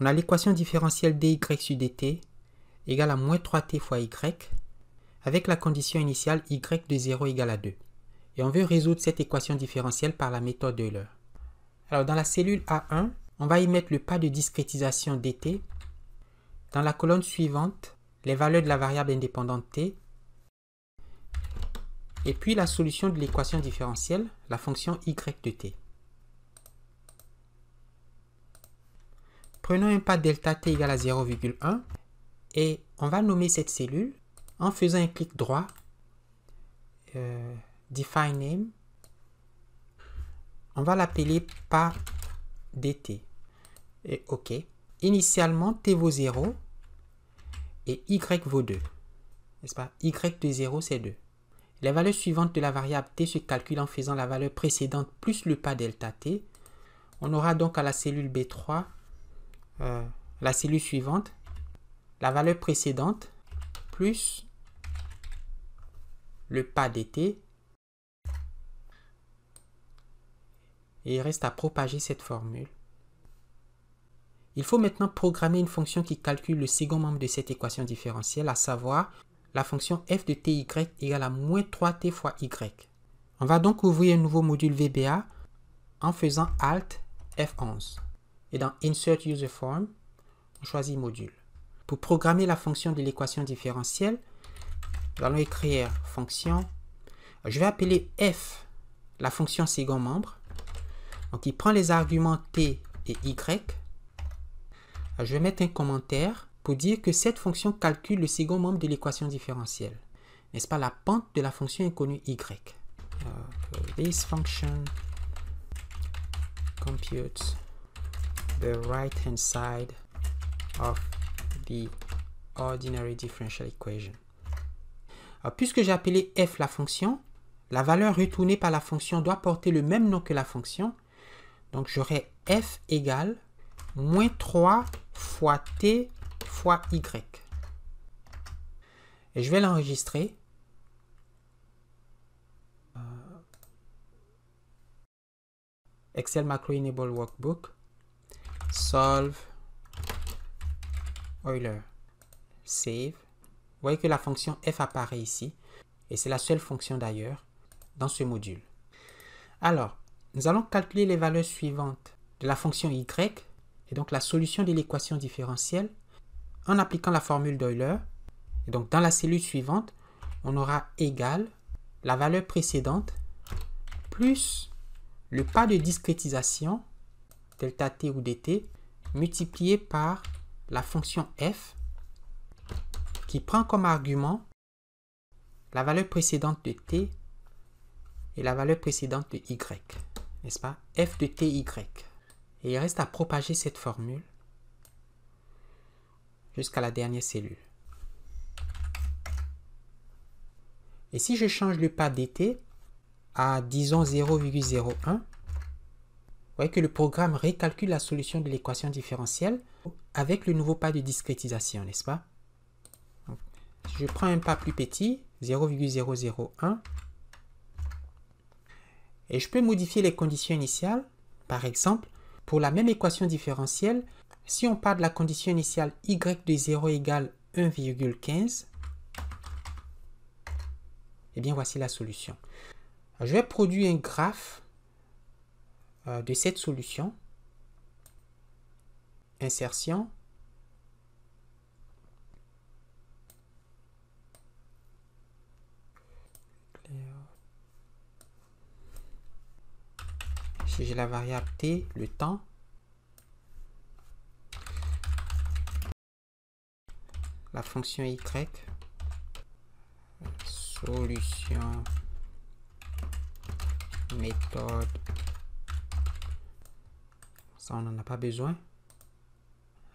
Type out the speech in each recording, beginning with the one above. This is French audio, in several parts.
On a l'équation différentielle dy sur dt égale à moins 3t fois y, avec la condition initiale y de 0 égale à 2. Et on veut résoudre cette équation différentielle par la méthode d'Euler. Alors dans la cellule A1, on va y mettre le pas de discrétisation dt. Dans la colonne suivante, les valeurs de la variable indépendante t. Et puis la solution de l'équation différentielle, la fonction y de t. Prenons un pas delta t égale à 0,1 et on va nommer cette cellule en faisant un clic droit, define name, on va l'appeler pas dt. Et OK. Initialement, t vaut 0 et y vaut 2. N'est-ce pas? Y de 0, c'est 2. Les valeurs suivantes de la variable t se calculent en faisant la valeur précédente plus le pas delta t. On aura donc à la cellule B3, la cellule suivante, la valeur précédente plus le pas dt. Et il reste à propager cette formule. Il faut maintenant programmer une fonction qui calcule le second membre de cette équation différentielle, à savoir la fonction f de ty égale à moins 3t fois y. On va donc ouvrir un nouveau module VBA en faisant Alt F11. Et dans Insert User Form, on choisit module. Pour programmer la fonction de l'équation différentielle, nous allons écrire fonction. Je vais appeler f la fonction second membre. Donc il prend les arguments t et y. Je vais mettre un commentaire pour dire que cette fonction calcule le second membre de l'équation différentielle. N'est-ce pas, la pente de la fonction inconnue y. This function computes the right hand side of the ordinary differential equation. Alors, puisque j'ai appelé f la fonction, la valeur retournée par la fonction doit porter le même nom que la fonction. Donc j'aurai f égale moins 3 fois t fois y. Et je vais l'enregistrer. Excel Macro Enable Workbook. Solve. Euler. Save. Vous voyez que la fonction f apparaît ici. Et c'est la seule fonction d'ailleurs dans ce module. Alors, nous allons calculer les valeurs suivantes de la fonction y. Et donc la solution de l'équation différentielle en appliquant la formule d'Euler. Et donc dans la cellule suivante, on aura égal la valeur précédente plus le pas de discrétisation delta t ou dt multiplié par la fonction f qui prend comme argument la valeur précédente de t et la valeur précédente de y. N'est-ce pas? F de ty. Et il reste à propager cette formule jusqu'à la dernière cellule. Et si je change le pas dt à, disons, 0,01, vous voyez que le programme récalcule la solution de l'équation différentielle avec le nouveau pas de discrétisation, n'est-ce pas? Donc, je prends un pas plus petit, 0,001, et je peux modifier les conditions initiales. Par exemple, pour la même équation différentielle, si on part de la condition initiale y de 0 égale 1,15, eh bien voici la solution. Je vais produire un graphe de cette solution. Insertion. Si j'ai la variable t, le temps. La fonction y. Solution. Méthode. Ça, on n'en a pas besoin.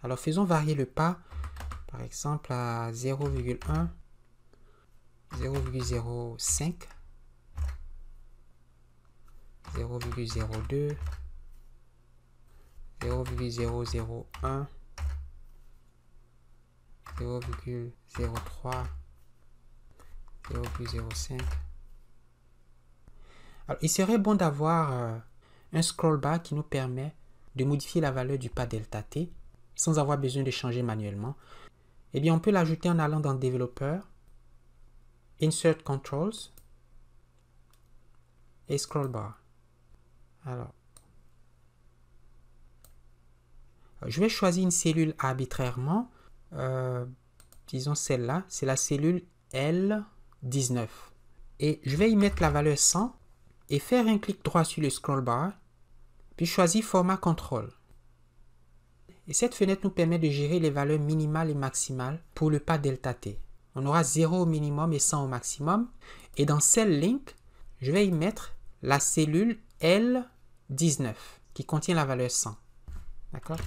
Alors, faisons varier le pas, par exemple, à 0,1, 0,05, 0,02, 0,001, 0,03, 0,05. Alors, il serait bon d'avoir un scroll bar qui nous permet de modifier la valeur du pas delta t. sans avoir besoin de changer manuellement. Eh bien, on peut l'ajouter en allant dans Développeur, Insert Controls et Scroll Bar. Alors, je vais choisir une cellule arbitrairement. Disons celle-là, c'est la cellule L19. Et je vais y mettre la valeur 100 et faire un clic droit sur le scroll bar, puis choisir Format Contrôle. Et cette fenêtre nous permet de gérer les valeurs minimales et maximales pour le pas delta t. On aura 0 au minimum et 100 au maximum. Et dans Cell Link, je vais y mettre la cellule L19 qui contient la valeur 100. D'accord?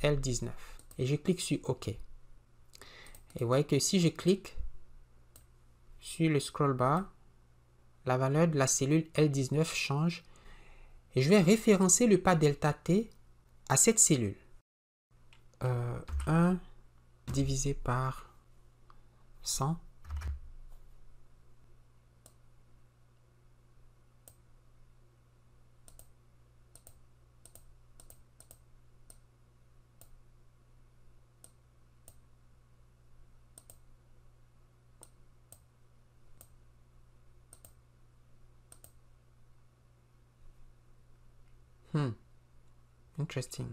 L19. Et je clique sur OK. Et vous voyez que si je clique sur le scroll bar, la valeur de la cellule L19 change. Et je vais référencer le pas delta t à cette cellule. 1 divisé par 100. Interesting.